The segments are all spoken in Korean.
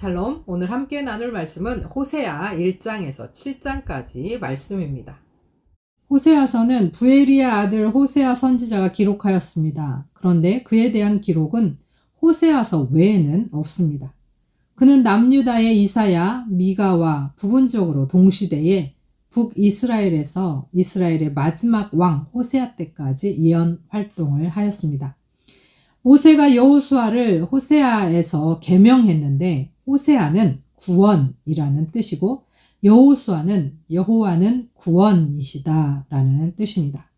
샬롬, 오늘 함께 나눌 말씀은 호세아 1장에서 7장까지 말씀입니다. 호세아서는 부에리의 아들 호세아 선지자가 기록하였습니다. 그런데 그에 대한 기록은 호세아서 외에는 없습니다. 그는 남유다의 이사야, 미가와 부분적으로 동시대에 북이스라엘에서 이스라엘의 마지막 왕 호세아 때까지 예언 활동을 하였습니다. 모세가 여호수아를 호세아에서 계명했는데 호세아는 구원이라는 뜻이고 여호수아는 여호와는 구원이시다 라는 뜻입니다.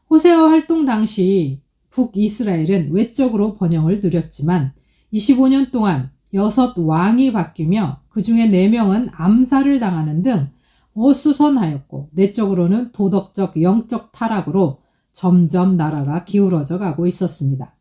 호세아 활동 당시 북이스라엘은 외적으로 번영을 누렸지만 25년 동안 6왕이 바뀌며 그 중에 4명은 암살을 당하는 등 어수선하였고 내적으로는 도덕적 영적 타락으로 점점 나라가 기울어져 가고 있었습니다.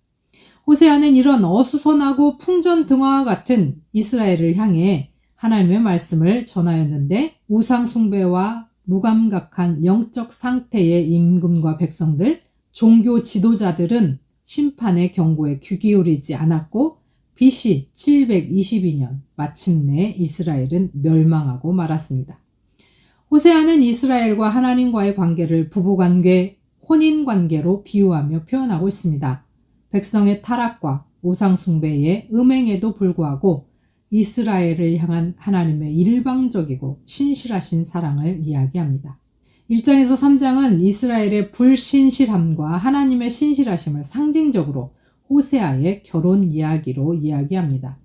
호세아는 이런 어수선하고 풍전등화와 같은 이스라엘을 향해 하나님의 말씀을 전하였는데 우상 숭배와 무감각한 영적 상태의 임금과 백성들, 종교 지도자들은 심판의 경고에 귀 기울이지 않았고 BC 722년 마침내 이스라엘은 멸망하고 말았습니다. 호세아는 이스라엘과 하나님과의 관계를 부부관계, 혼인관계로 비유하며 표현하고 있습니다. 백성의 타락과 우상숭배의 음행에도 불구하고 이스라엘을 향한 하나님의 일방적이고 신실하신 사랑을 이야기합니다. 1장에서 3장은 이스라엘의 불신실함과 하나님의 신실하심을 상징적으로 호세아의 결혼 이야기로 이야기합니다.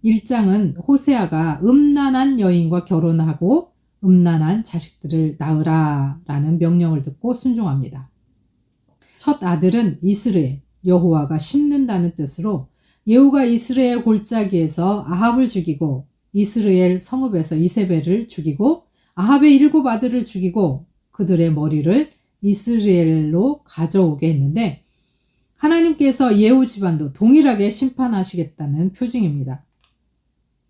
1장은 호세아가 음란한 여인과 결혼하고 음란한 자식들을 낳으라 라는 명령을 듣고 순종합니다. 첫 아들은 이스르엘, 여호와가 심는다는 뜻으로 예후가 이스라엘 골짜기에서 아합을 죽이고 이스라엘 성읍에서 이세벨을 죽이고 아합의 7 아들을 죽이고 그들의 머리를 이스라엘로 가져오게 했는데 하나님께서 예후 집안도 동일하게 심판하시겠다는 표징입니다.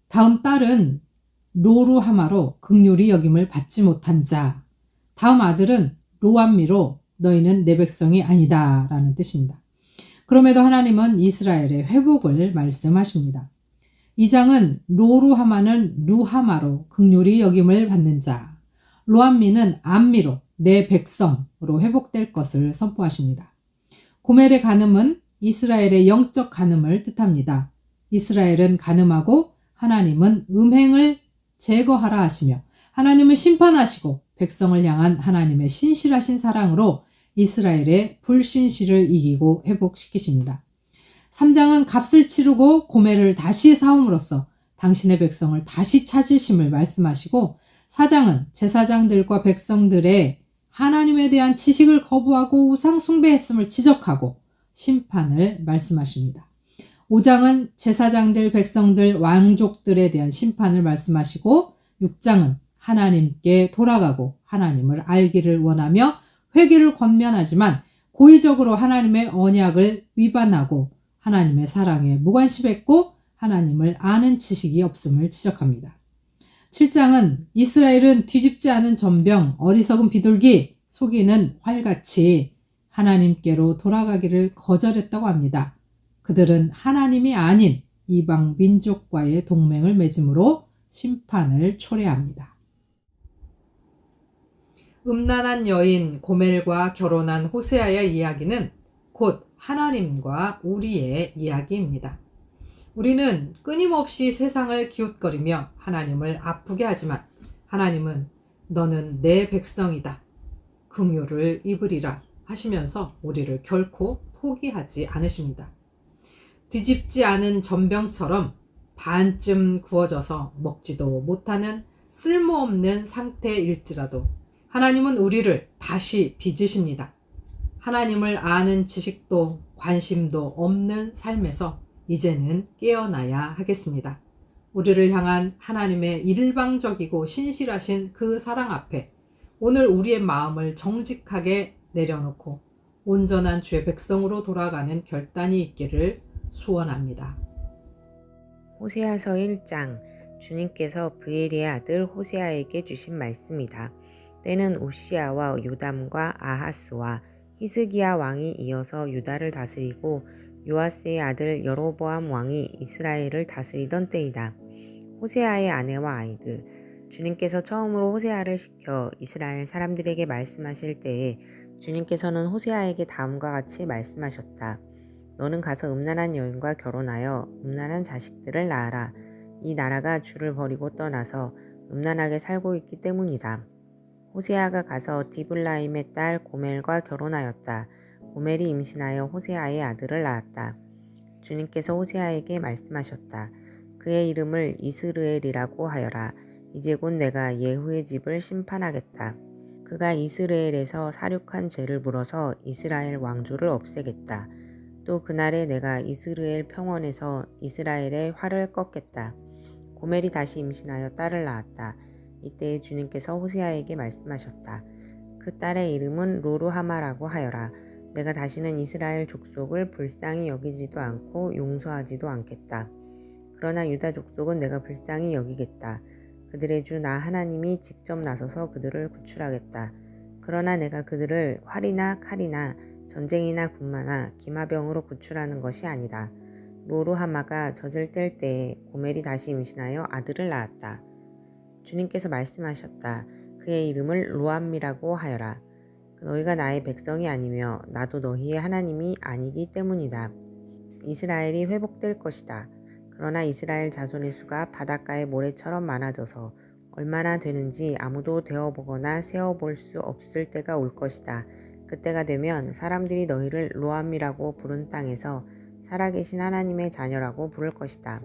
다음 딸은 로루하마로 긍휼히 여김을 받지 못한 자, 다음 아들은 로암미로 너희는 내 백성이 아니다 라는 뜻입니다. 그럼에도 하나님은 이스라엘의 회복을 말씀하십니다. 2장은 로루하마는 루하마로 긍휼히 여김을 받는 자, 로암미는 암미로 내 백성으로 회복될 것을 선포하십니다. 고멜의 간음은 이스라엘의 영적 간음을 뜻합니다. 이스라엘은 간음하고 하나님은 음행을 제거하라 하시며 하나님은 심판하시고 백성을 향한 하나님의 신실하신 사랑으로 이스라엘의 불신실을 이기고 회복시키십니다. 3장은 값을 치르고 고멜을 다시 사옴으로써 당신의 백성을 다시 찾으심을 말씀하시고 4장은 제사장들과 백성들의 하나님에 대한 지식을 거부하고 우상 숭배했음을 지적하고 심판을 말씀하십니다. 5장은 제사장들, 백성들, 왕족들에 대한 심판을 말씀하시고 6장은 하나님께 돌아가고 하나님을 알기를 원하며 회개를 권면하지만 고의적으로 하나님의 언약을 위반하고 하나님의 사랑에 무관심했고 하나님을 아는 지식이 없음을 지적합니다. 7장은 이스라엘은 뒤집지 않은 전병, 어리석은 비둘기, 속이는 활같이 하나님께로 돌아가기를 거절했다고 합니다. 그들은 하나님이 아닌 이방 민족과의 동맹을 맺음으로 심판을 초래합니다. 음란한 여인 고멜과 결혼한 호세아의 이야기는 곧 하나님과 우리의 이야기입니다. 우리는 끊임없이 세상을 기웃거리며 하나님을 아프게 하지만 하나님은 너는 내 백성이다. 긍휼을 입으리라 하시면서 우리를 결코 포기하지 않으십니다. 뒤집지 않은 전병처럼 반쯤 구워져서 먹지도 못하는 쓸모없는 상태일지라도 하나님은 우리를 다시 빚으십니다. 하나님을 아는 지식도 관심도 없는 삶에서 이제는 깨어나야 하겠습니다. 우리를 향한 하나님의 일방적이고 신실하신 그 사랑 앞에 오늘 우리의 마음을 정직하게 내려놓고 온전한 주의 백성으로 돌아가는 결단이 있기를 소원합니다. 호세아서 1장. 주님께서 브엘의 아들 호세아에게 주신 말씀이다. 때는 우시아와 요담과 아하스와 히스기야 왕이 이어서 유다를 다스리고 요아스의 아들 여로보암 왕이 이스라엘을 다스리던 때이다. 호세아의 아내와 아이들. 주님께서 처음으로 호세아를 시켜 이스라엘 사람들에게 말씀하실 때에 주님께서는 호세아에게 다음과 같이 말씀하셨다. 너는 가서 음란한 여인과 결혼하여 음란한 자식들을 낳아라. 이 나라가 주를 버리고 떠나서 음란하게 살고 있기 때문이다. 호세아가 가서 디블라임의 딸 고멜과 결혼하였다. 고멜이 임신하여 호세아의 아들을 낳았다. 주님께서 호세아에게 말씀하셨다. 그의 이름을 이스르엘이라고 하여라. 이제 곧 내가 예후의 집을 심판하겠다. 그가 이스라엘에서 사륙한 죄를 물어서 이스라엘 왕조를 없애겠다. 또 그날에 내가 이스라엘 평원에서 이스라엘의 활을 꺾겠다. 고멜이 다시 임신하여 딸을 낳았다. 이때 주님께서 호세아에게 말씀하셨다. 그 딸의 이름은 로루하마라고 하여라. 내가 다시는 이스라엘 족속을 불쌍히 여기지도 않고 용서하지도 않겠다. 그러나 유다 족속은 내가 불쌍히 여기겠다. 그들의 주 나 하나님이 직접 나서서 그들을 구출하겠다. 그러나 내가 그들을 활이나 칼이나 전쟁이나 군마나 기마병으로 구출하는 것이 아니다. 로루하마가 젖을 뗄 때에 고멜이 다시 임신하여 아들을 낳았다. 주님께서 말씀하셨다. 그의 이름을 로암미라고 하여라. 너희가 나의 백성이 아니며 나도 너희의 하나님이 아니기 때문이다. 이스라엘이 회복될 것이다. 그러나 이스라엘 자손의 수가 바닷가의 모래처럼 많아져서 얼마나 되는지 아무도 되어보거나 세어볼 수 없을 때가 올 것이다. 그때가 되면 사람들이 너희를 로암이라고 부른 땅에서 살아계신 하나님의 자녀라고 부를 것이다.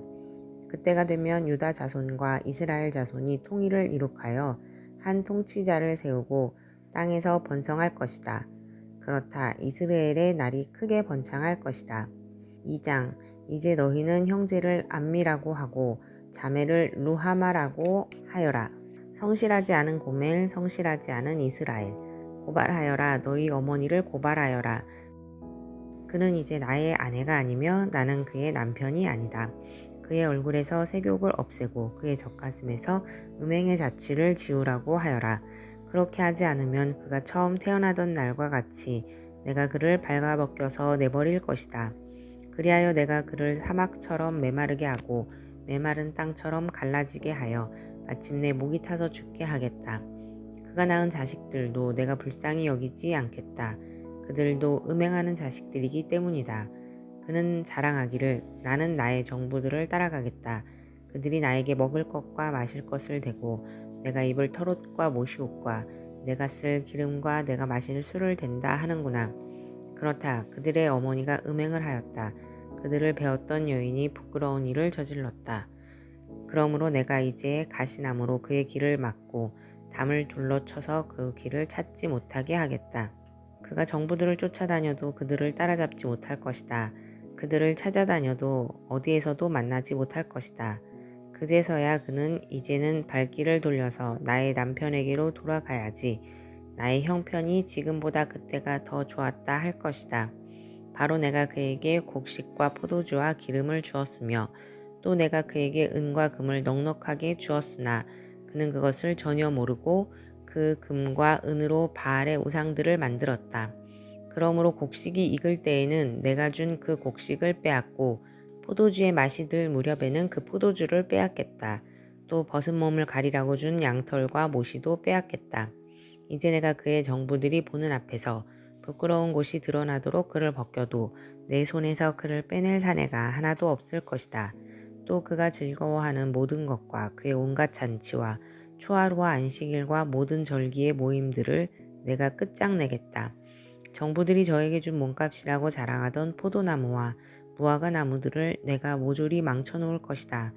그때가 되면 유다 자손과 이스라엘 자손이 통일을 이룩하여 한 통치자를 세우고 땅에서 번성할 것이다. 그렇다. 이스라엘의 날이 크게 번창할 것이다. 2장. 이제 너희는 형제를 암미라고 하고 자매를 루하마라고 하여라. 성실하지 않은 고멜, 성실하지 않은 이스라엘. 고발하여라. 너희 어머니를 고발하여라. 그는 이제 나의 아내가 아니며 나는 그의 남편이 아니다. 그의 얼굴에서 색욕을 없애고 그의 젖가슴에서 음행의 자취를 지우라고 하여라. 그렇게 하지 않으면 그가 처음 태어나던 날과 같이 내가 그를 발가벗겨서 내버릴 것이다. 그리하여 내가 그를 사막처럼 메마르게 하고 메마른 땅처럼 갈라지게 하여 마침내 목이 타서 죽게 하겠다. 그가 낳은 자식들도 내가 불쌍히 여기지 않겠다. 그들도 음행하는 자식들이기 때문이다. 그는 자랑하기를 나는 나의 정부들을 따라가겠다. 그들이 나에게 먹을 것과 마실 것을 대고 내가 입을 털옷과 모시옷과 내가 쓸 기름과 내가 마실 술을 댄다 하는구나. 그렇다. 그들의 어머니가 음행을 하였다. 그들을 배웠던 여인이 부끄러운 일을 저질렀다. 그러므로 내가 이제 가시나무로 그의 길을 막고 담을 둘러쳐서 그 길을 찾지 못하게 하겠다. 그가 정부들을 쫓아다녀도 그들을 따라잡지 못할 것이다. 그들을 찾아다녀도 어디에서도 만나지 못할 것이다. 그제서야 그는 이제는 발길을 돌려서 나의 남편에게로 돌아가야지. 나의 형편이 지금보다 그때가 더 좋았다 할 것이다. 바로 내가 그에게 곡식과 포도주와 기름을 주었으며 또 내가 그에게 은과 금을 넉넉하게 주었으나 그는 그것을 전혀 모르고 그 금과 은으로 바알의 우상들을 만들었다. 그러므로 곡식이 익을 때에는 내가 준 그 곡식을 빼앗고 포도주의 맛이 들 무렵에는 그 포도주를 빼앗겠다. 또 벗은 몸을 가리라고 준 양털과 모시도 빼앗겠다. 이제 내가 그의 정부들이 보는 앞에서 부끄러운 곳이 드러나도록 그를 벗겨도 내 손에서 그를 빼낼 사내가 하나도 없을 것이다. 또 그가 즐거워하는 모든 것과 그의 온갖 잔치와 초하루와 안식일과 모든 절기의 모임들을 내가 끝장내겠다. 정부들이 저에게 준 몸값이라고 자랑하던 포도나무와 무화과 나무들을 내가 모조리 망쳐놓을 것이다.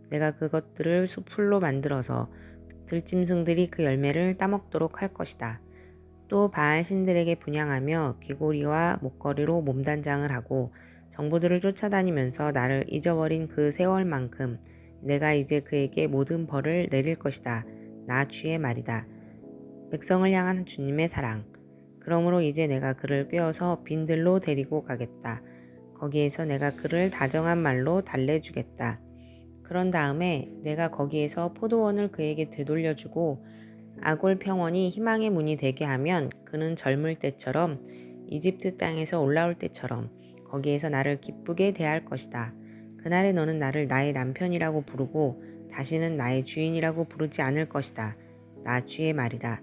내가 그것들을 수풀로 만들어서 들짐승들이 그 열매를 따먹도록 할 것이다. 또 바알 신들에게 분향하며 귀고리와 목걸이로 몸단장을 하고 정부들을 쫓아다니면서 나를 잊어버린 그 세월만큼 내가 이제 그에게 모든 벌을 내릴 것이다. 나 주의 말이다. 백성을 향한 주님의 사랑. 그러므로 이제 내가 그를 꿰어서 빈들로 데리고 가겠다. 거기에서 내가 그를 다정한 말로 달래주겠다. 그런 다음에 내가 거기에서 포도원을 그에게 되돌려주고 아골 평원이 희망의 문이 되게 하면 그는 젊을 때처럼 이집트 땅에서 올라올 때처럼 거기에서 나를 기쁘게 대할 것이다. 그날에 너는 나를 나의 남편이라고 부르고 다시는 나의 주인이라고 부르지 않을 것이다. 나 주의 말이다.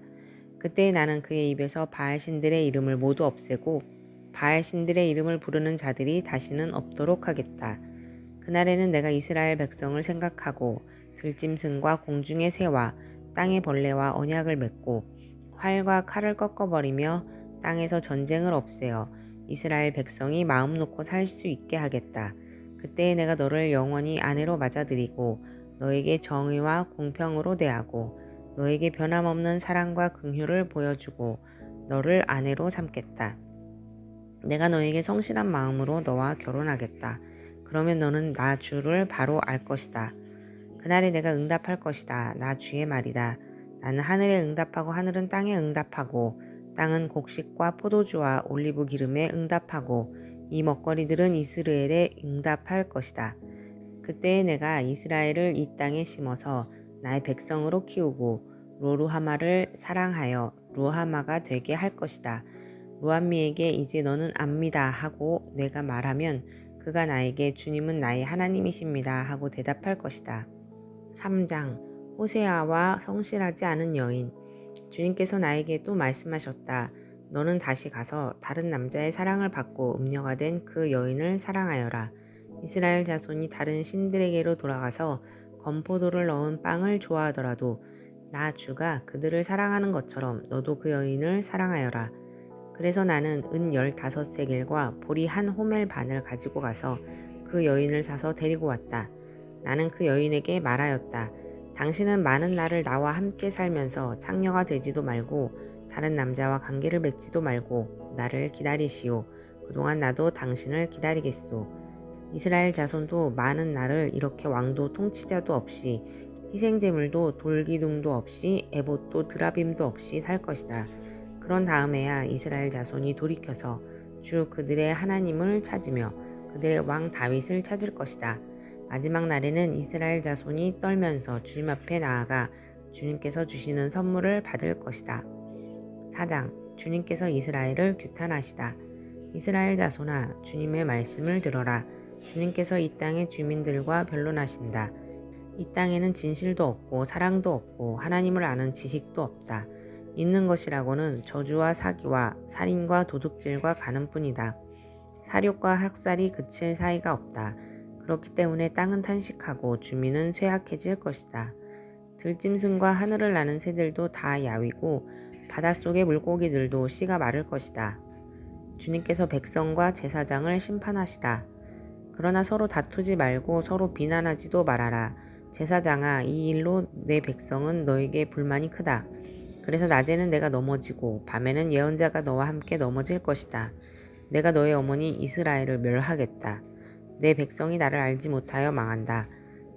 그때 나는 그의 입에서 바알 신들의 이름을 모두 없애고 바알 신들의 이름을 부르는 자들이 다시는 없도록 하겠다. 그날에는 내가 이스라엘 백성을 생각하고 들짐승과 공중의 새와 땅의 벌레와 언약을 맺고 활과 칼을 꺾어버리며 땅에서 전쟁을 없애어 이스라엘 백성이 마음 놓고 살 수 있게 하겠다. 그때에 내가 너를 영원히 아내로 맞아들이고 너에게 정의와 공평으로 대하고 너에게 변함없는 사랑과 긍휼을 보여주고 너를 아내로 삼겠다. 내가 너에게 성실한 마음으로 너와 결혼하겠다. 그러면 너는 나 주를 바로 알 것이다. 그날에 내가 응답할 것이다. 나 주의 말이다. 나는 하늘에 응답하고 하늘은 땅에 응답하고 땅은 곡식과 포도주와 올리브 기름에 응답하고 이 먹거리들은 이스라엘에 응답할 것이다. 그때에 내가 이스라엘을 이 땅에 심어서 나의 백성으로 키우고 로루하마를 사랑하여 루하마가 되게 할 것이다. 루암미에게 이제 너는 압니다 하고 내가 말하면 그가 나에게 주님은 나의 하나님이십니다 하고 대답할 것이다. 3장 호세아와 성실하지 않은 여인. 주님께서 나에게 또 말씀하셨다. 너는 다시 가서 다른 남자의 사랑을 받고 음녀가 된 그 여인을 사랑하여라. 이스라엘 자손이 다른 신들에게로 돌아가서 건포도를 넣은 빵을 좋아하더라도 나 주가 그들을 사랑하는 것처럼 너도 그 여인을 사랑하여라. 그래서 나는 은 15세겔과 보리 한 호멜 반을 가지고 가서 그 여인을 사서 데리고 왔다. 나는 그 여인에게 말하였다. 당신은 많은 날을 나와 함께 살면서 창녀가 되지도 말고 다른 남자와 관계를 맺지도 말고 나를 기다리시오. 그동안 나도 당신을 기다리겠소. 이스라엘 자손도 많은 날을 이렇게 왕도 통치자도 없이 희생제물도 돌기둥도 없이 에봇도 드라빔도 없이 살 것이다. 그런 다음에야 이스라엘 자손이 돌이켜서 주 그들의 하나님을 찾으며 그들의 왕 다윗을 찾을 것이다. 마지막 날에는 이스라엘 자손이 떨면서 주님 앞에 나아가 주님께서 주시는 선물을 받을 것이다. 4장 주님께서 이스라엘을 규탄하시다. 이스라엘 자손아 주님의 말씀을 들어라. 주님께서 이 땅의 주민들과 변론하신다. 이 땅에는 진실도 없고 사랑도 없고 하나님을 아는 지식도 없다. 있는 것이라고는 저주와 사기와 살인과 도둑질과 간음뿐이다. 사욕과 학살이 그칠 사이가 없다. 그렇기 때문에 땅은 탄식하고 주민은 쇠약해질 것이다. 들짐승과 하늘을 나는 새들도 다 야위고 바닷속의 물고기들도 씨가 마를 것이다. 주님께서 백성과 제사장을 심판하시다. 그러나 서로 다투지 말고 서로 비난하지도 말아라. 제사장아, 이 일로 내 백성은 너에게 불만이 크다. 그래서 낮에는 내가 넘어지고 밤에는 예언자가 너와 함께 넘어질 것이다. 내가 너의 어머니 이스라엘을 멸하겠다. 내 백성이 나를 알지 못하여 망한다.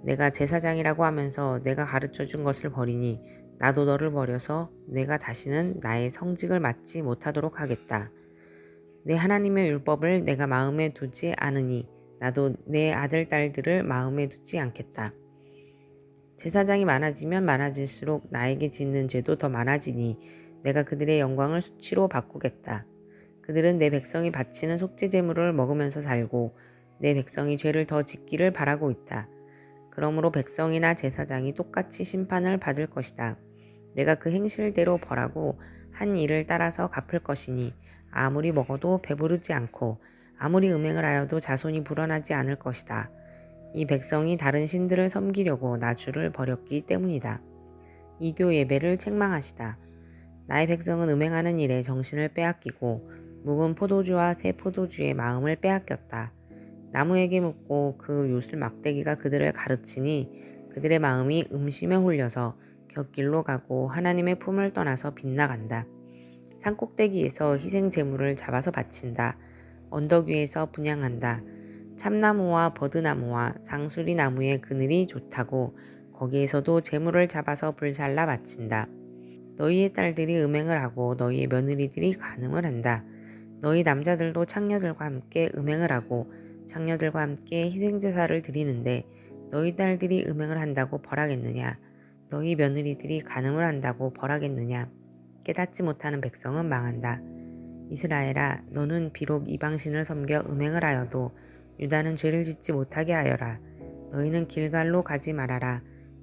내가 제사장이라고 하면서 내가 가르쳐준 것을 버리니 나도 너를 버려서 내가 다시는 나의 성직을 맡지 못하도록 하겠다. 내 하나님의 율법을 내가 마음에 두지 않으니 나도 내 아들 딸들을 마음에 두지 않겠다. 제사장이 많아지면 많아질수록 나에게 짓는 죄도 더 많아지니 내가 그들의 영광을 수치로 바꾸겠다. 그들은 내 백성이 바치는 속죄 제물을 먹으면서 살고 내 백성이 죄를 더 짓기를 바라고 있다. 그러므로 백성이나 제사장이 똑같이 심판을 받을 것이다. 내가 그 행실대로 벌하고 한 일을 따라서 갚을 것이니 아무리 먹어도 배부르지 않고 아무리 음행을 하여도 자손이 불어나지 않을 것이다. 이 백성이 다른 신들을 섬기려고 나 주를 버렸기 때문이다. 이교 예배를 책망하시다. 나의 백성은 음행하는 일에 정신을 빼앗기고 묵은 포도주와 새 포도주의 마음을 빼앗겼다. 나무에게 묻고 그 요술 막대기가 그들을 가르치니 그들의 마음이 음심에 홀려서 곁길로 가고 하나님의 품을 떠나서 빗나간다. 산꼭대기에서 희생 제물을 잡아서 바친다. 언덕 위에서 분향한다. 참나무와 버드나무와 상수리 나무의 그늘이 좋다고 거기에서도 제물을 잡아서 불살라 바친다. 너희의 딸들이 음행을 하고 너희의 며느리들이 간음을 한다. 너희 남자들도 창녀들과 함께 음행을 하고 창녀들과 함께 희생제사를 드리는데 너희 딸들이 음행을 한다고 벌하겠느냐? 너희 며느리들이 간음을 한다고 벌하겠느냐? 깨닫지 못하는 백성은 망한다. 이스라엘아, 너는 비록 이방신을 섬겨 음행을 하여도 유다는 죄를 짓지 못하게 하여라. 너희는 길갈로 가지 말아라.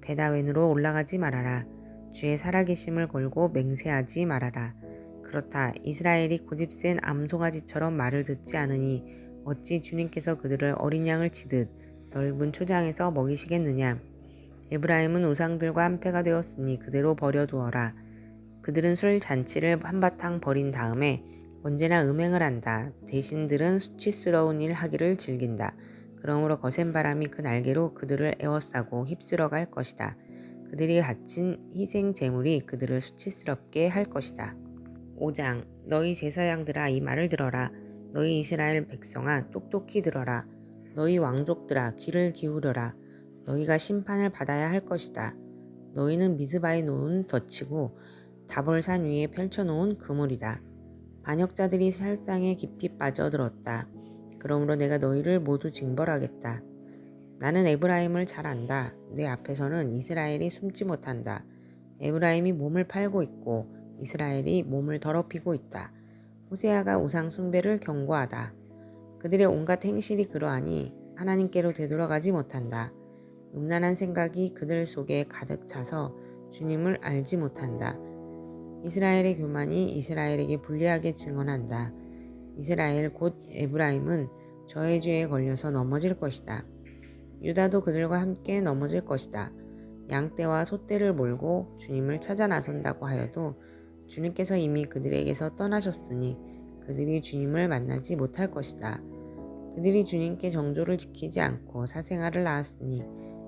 베다웬으로 올라가지 말아라. 주의 살아계심을 걸고 맹세하지 말아라. 그렇다. 이스라엘이 고집센 암송아지처럼 말을 듣지 않으니 어찌 주님께서 그들을 어린 양을 치듯 넓은 초장에서 먹이시겠느냐. 에브라임은 우상들과 한패가 되었으니 그대로 버려두어라. 그들은 술 잔치를 한바탕 벌인 다음에 언제나 음행을 한다. 대신들은 수치스러운 일 하기를 즐긴다. 그러므로 거센 바람이 그 날개로 그들을 에워싸고 휩쓸어 갈 것이다. 그들이 바친 희생 제물이 그들을 수치스럽게 할 것이다. 5장. 너희 제사장들아 이 말을 들어라. 너희 이스라엘 백성아 똑똑히 들어라. 너희 왕족들아 귀를 기울여라. 너희가 심판을 받아야 할 것이다. 너희는 미스바에 놓은 덫이고 다볼산 위에 펼쳐놓은 그물이다. 반역자들이 살상에 깊이 빠져들었다. 그러므로 내가 너희를 모두 징벌하겠다. 나는 에브라임을 잘 안다. 내 앞에서는 이스라엘이 숨지 못한다. 에브라임이 몸을 팔고 있고 이스라엘이 몸을 더럽히고 있다. 호세아가 우상 숭배를 경고하다. 그들의 온갖 행실이 그러하니 하나님께로 되돌아가지 못한다. 음란한 생각이 그들 속에 가득 차서 주님을 알지 못한다. 이스라엘의 교만이 이스라엘에게 불리하게 증언한다. 이스라엘 곧 에브라임은 저의 죄에 걸려서 넘어질 것이다. 유다도 그들과 함께 넘어질 것이다. 양떼와 소떼를 몰고 주님을 찾아 나선다고 하여도 주님께서 이미 그들에게서 떠나셨으니 그들이 주님을 만나지 못할 것이다. 그들이 주님께 정조를 지키지 않고 사생활을 낳았으니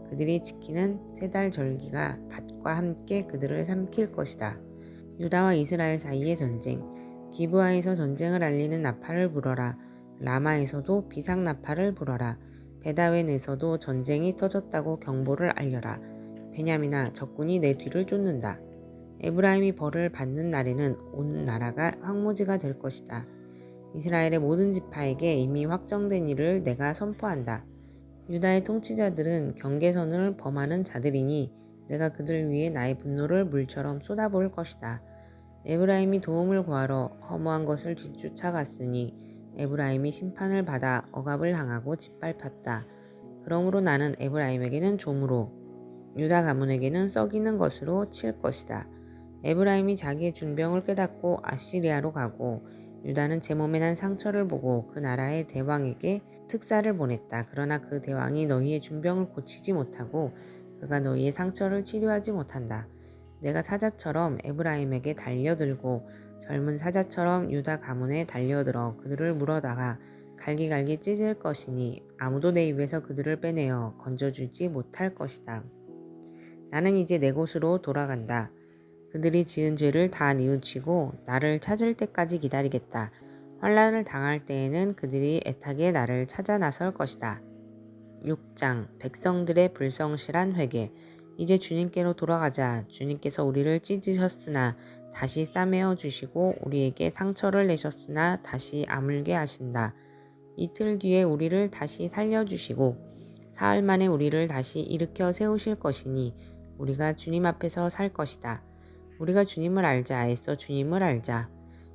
그들이 지키는 세 달 절기가 밭과 함께 그들을 삼킬 것이다. 유다와 이스라엘 사이의 전쟁. 기브아에서 전쟁을 알리는 나팔을 불어라. 라마에서도 비상 나팔을 불어라. 베다웬에서도 전쟁이 터졌다고 경보를 알려라. 베냐민아 적군이 내 뒤를 쫓는다. 에브라임이 벌을 받는 날에는 온 나라가 황무지가 될 것이다. 이스라엘의 모든 지파에게 이미 확정된 일을 내가 선포한다. 유다의 통치자들은 경계선을 범하는 자들이니 내가 그들 위에 나의 분노를 물처럼 쏟아부을 것이다. 에브라임이 도움을 구하러 허무한 것을 뒤쫓아갔으니 에브라임이 심판을 받아 억압을 당하고 짓밟혔다. 그러므로 나는 에브라임에게는 종으로 유다 가문에게는 썩이는 것으로 칠 것이다. 에브라임이 자기의 중병을 깨닫고 아시리아로 가고 유다는 제 몸에 난 상처를 보고 그 나라의 대왕에게 특사를 보냈다. 그러나 그 대왕이 너희의 중병을 고치지 못하고 그가 너희의 상처를 치료하지 못한다. 내가 사자처럼 에브라임에게 달려들고 젊은 사자처럼 유다 가문에 달려들어 그들을 물어다가 갈기갈기 찢을 것이니 아무도 내 입에서 그들을 빼내어 건져주지 못할 것이다. 나는 이제 내 곳으로 돌아간다. 그들이 지은 죄를 다 뉘우치고 나를 찾을 때까지 기다리겠다. 환난을 당할 때에는 그들이 애타게 나를 찾아 나설 것이다. 6장. 백성들의 불성실한 회개. 이제 주님께로 돌아가자. 주님께서 우리를 찢으셨으나 다시 싸매어 주시고 우리에게 상처를 내셨으나 다시 아물게 하신다. 이틀 뒤에 우리를 다시 살려주시고 사흘 만에 우리를 다시 일으켜 세우실 것이니 우리가 주님 앞에서 살 것이다. 우리가 주님을 알자. 애써 주님을 알자.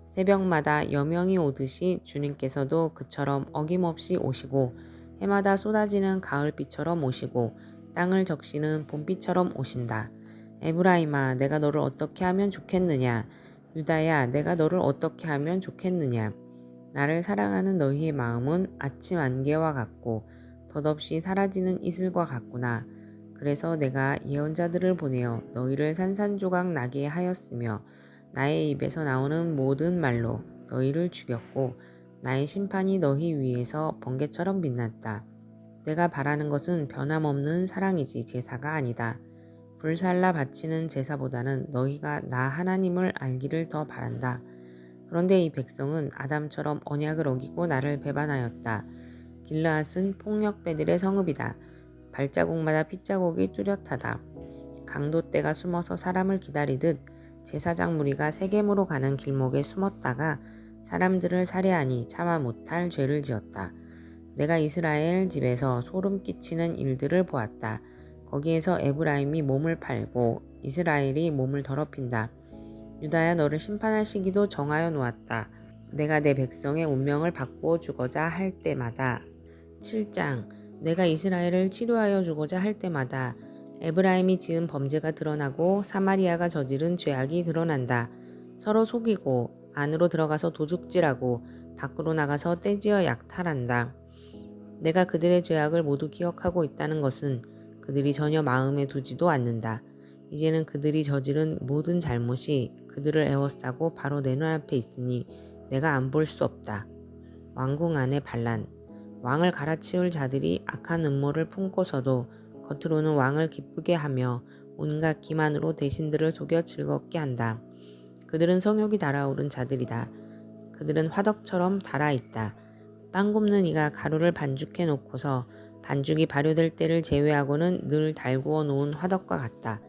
새벽마다 여명이 오듯이 주님께서도 그처럼 어김없이 오시고 해마다 쏟아지는 가을비처럼 오시고 땅을 적시는 봄비처럼 오신다. 에브라임아 내가 너를 어떻게 하면 좋겠느냐. 유다야 내가 너를 어떻게 하면 좋겠느냐. 나를 사랑하는 너희의 마음은 아침 안개와 같고 덧없이 사라지는 이슬과 같구나. 그래서 내가 예언자들을 보내어 너희를 산산조각 나게 하였으며 나의 입에서 나오는 모든 말로 너희를 죽였고 나의 심판이 너희 위에서 번개처럼 빛났다. 내가 바라는 것은 변함없는 사랑이지 제사가 아니다. 불살라 바치는 제사보다는 너희가 나 하나님을 알기를 더 바란다. 그런데 이 백성은 아담처럼 언약을 어기고 나를 배반하였다. 길르앗은 폭력배들의 성읍이다. 발자국마다 핏자국이 뚜렷하다. 강도떼가 숨어서 사람을 기다리듯 제사장 무리가 세겜으로 가는 길목에 숨었다가 사람들을 살해하니 참아 못할 죄를 지었다. 내가 이스라엘 집에서 소름 끼치는 일들을 보았다. 거기에서 에브라임이 몸을 팔고 이스라엘이 몸을 더럽힌다. 유다야 너를 심판할 시기도 정하여 놓았다. 내가 내 백성의 운명을 바꾸어 주고자 할 때마다 7장. 내가 이스라엘을 치료하여 주고자 할 때마다 에브라임이 지은 범죄가 드러나고 사마리아가 저지른 죄악이 드러난다. 서로 속이고 안으로 들어가서 도둑질하고 밖으로 나가서 떼지어 약탈한다. 내가 그들의 죄악을 모두 기억하고 있다는 것은 그들이 전혀 마음에 두지도 않는다. 이제는 그들이 저지른 모든 잘못이 그들을 애워싸고 바로 내 눈앞에 있으니 내가 안 볼 수 없다. 왕궁 안의 반란. 왕을 갈아치울 자들이 악한 음모를 품고서도 겉으로는 왕을 기쁘게 하며 온갖 기만으로 대신들을 속여 즐겁게 한다. 그들은 성욕이 달아오른 자들이다. 그들은 화덕처럼 달아있다. 빵 굽는 이가 가루를 반죽해 놓고서 반죽이 발효될 때를 제외하고는 늘 달구어 놓은 화덕과 같다.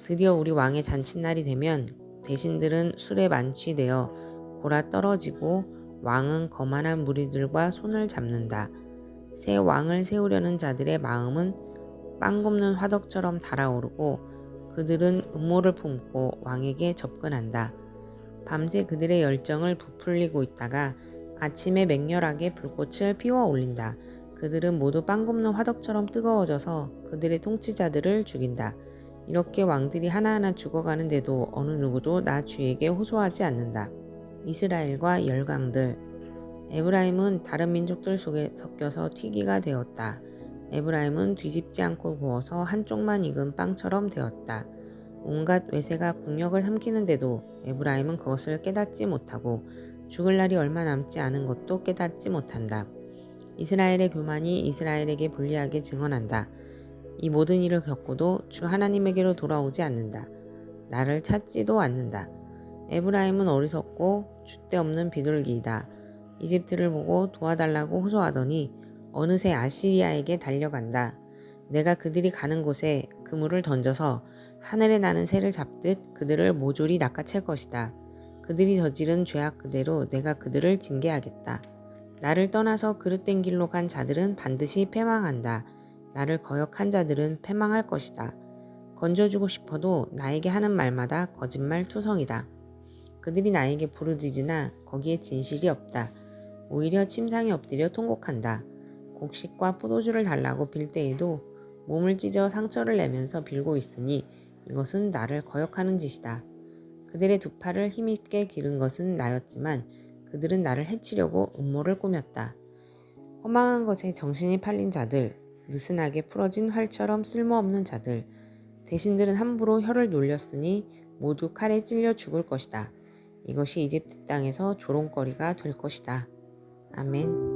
드디어 우리 왕의 잔칫날이 되면 대신들은 술에 만취되어 골아 떨어지고 왕은 거만한 무리들과 손을 잡는다. 새 왕을 세우려는 자들의 마음은 빵 굽는 화덕처럼 달아오르고 그들은 음모를 품고 왕에게 접근한다. 밤새 그들의 열정을 부풀리고 있다가 아침에 맹렬하게 불꽃을 피워 올린다. 그들은 모두 빵 굽는 화덕처럼 뜨거워져서 그들의 통치자들을 죽인다. 이렇게 왕들이 하나하나 죽어가는데도 어느 누구도 나 주에게 호소하지 않는다. 이스라엘과 열강들. 에브라임은 다른 민족들 속에 섞여서 튀기가 되었다. 에브라임은 뒤집지 않고 구워서 한쪽만 익은 빵처럼 되었다. 온갖 외세가 국력을 삼키는데도 에브라임은 그것을 깨닫지 못하고 죽을 날이 얼마 남지 않은 것도 깨닫지 못한다. 이스라엘의 교만이 이스라엘에게 불리하게 증언한다. 이 모든 일을 겪고도 주 하나님에게로 돌아오지 않는다. 나를 찾지도 않는다. 에브라임은 어리석고 줏대 없는 비둘기이다. 이집트를 보고 도와달라고 호소하더니 어느새 아시리아에게 달려간다. 내가 그들이 가는 곳에 그물을 던져서 하늘에 나는 새를 잡듯 그들을 모조리 낚아챌 것이다. 그들이 저지른 죄악 그대로 내가 그들을 징계하겠다. 나를 떠나서 그릇된 길로 간 자들은 반드시 패망한다. 나를 거역한 자들은 패망할 것이다. 건져주고 싶어도 나에게 하는 말마다 거짓말 투성이다. 그들이 나에게 부르짖으나 거기에 진실이 없다. 오히려 침상에 엎드려 통곡한다. 곡식과 포도주를 달라고 빌 때에도 몸을 찢어 상처를 내면서 빌고 있으니 이것은 나를 거역하는 짓이다. 그들의 두 팔을 힘있게 기른 것은 나였지만 그들은 나를 해치려고 음모를 꾸몄다. 허망한 것에 정신이 팔린 자들, 느슨하게 풀어진 활처럼 쓸모없는 자들, 대신들은 함부로 혀를 놀렸으니 모두 칼에 찔려 죽을 것이다. 이것이 이집트 땅에서 조롱거리가 될 것이다. 아멘.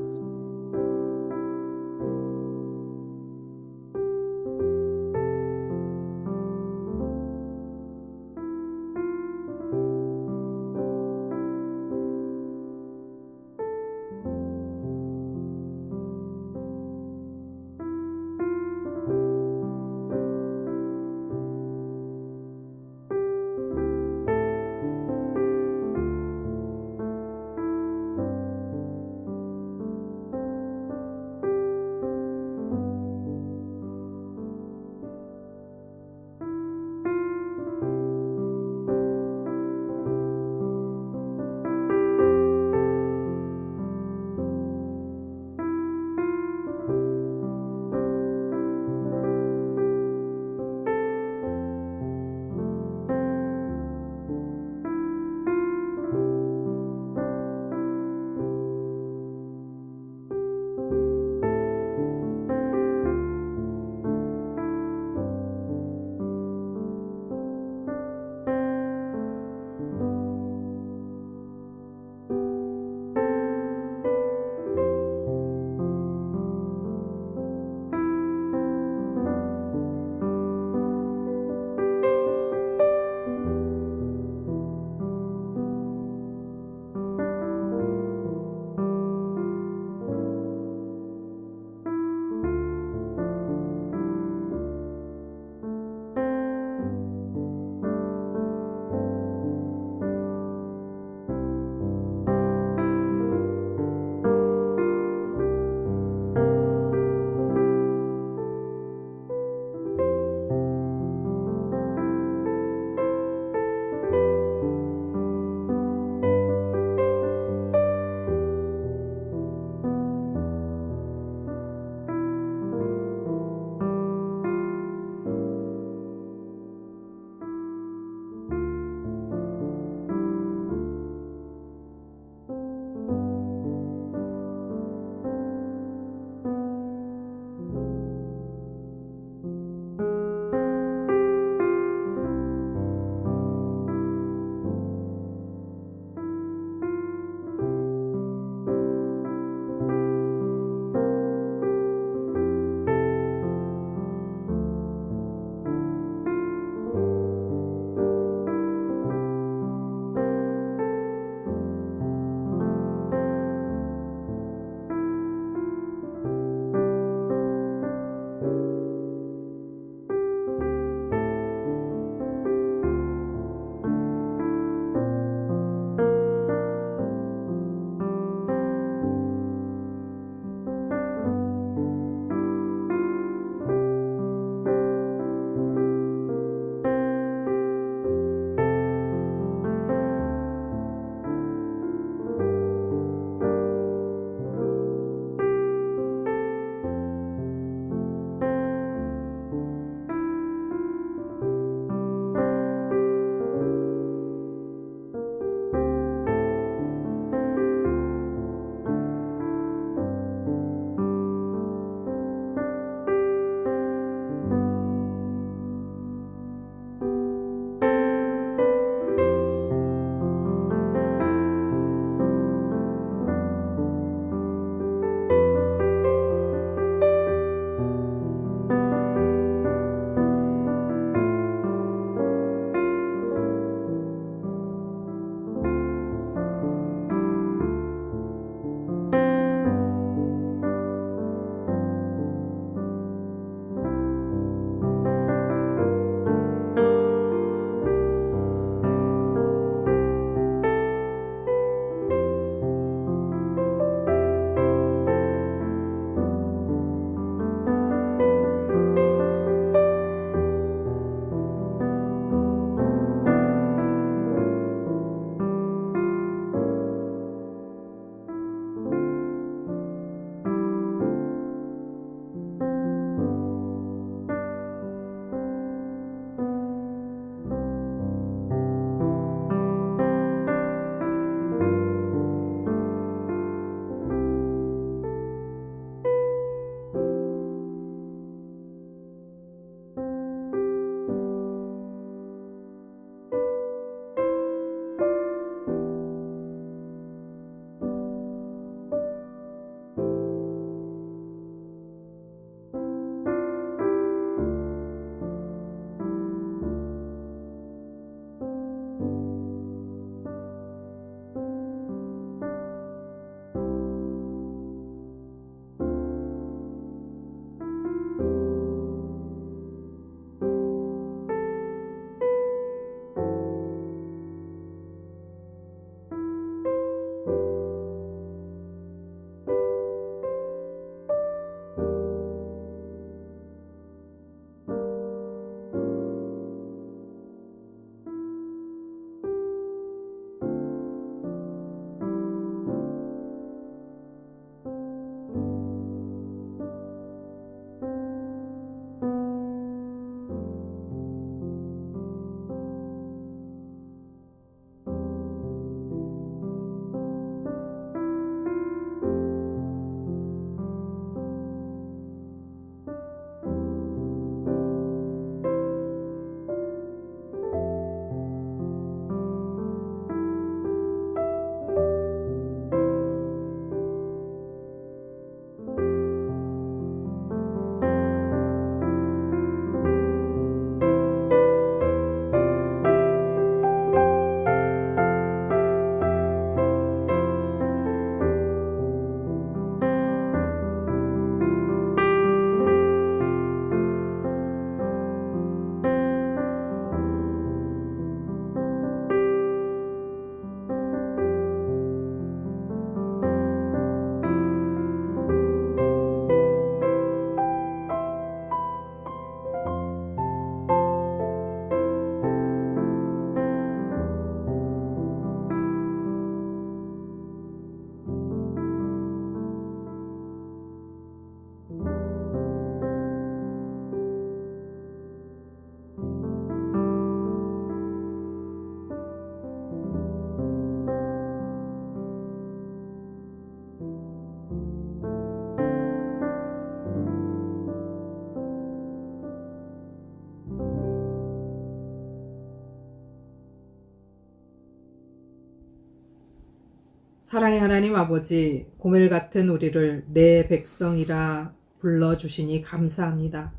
사랑의 하나님 아버지, 고멜 같은 우리를 내 백성이라 불러주시니 감사합니다.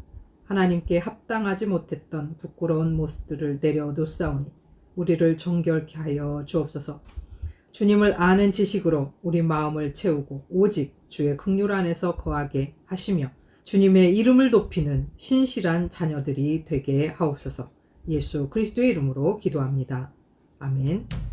하나님께 합당하지 못했던 부끄러운 모습들을 내려놓사오니 우리를 정결케 하여 주옵소서. 주님을 아는 지식으로 우리 마음을 채우고 오직 주의 긍휼 안에서 거하게 하시며 주님의 이름을 높이는 신실한 자녀들이 되게 하옵소서. 예수 그리스도의 이름으로 기도합니다. 아멘.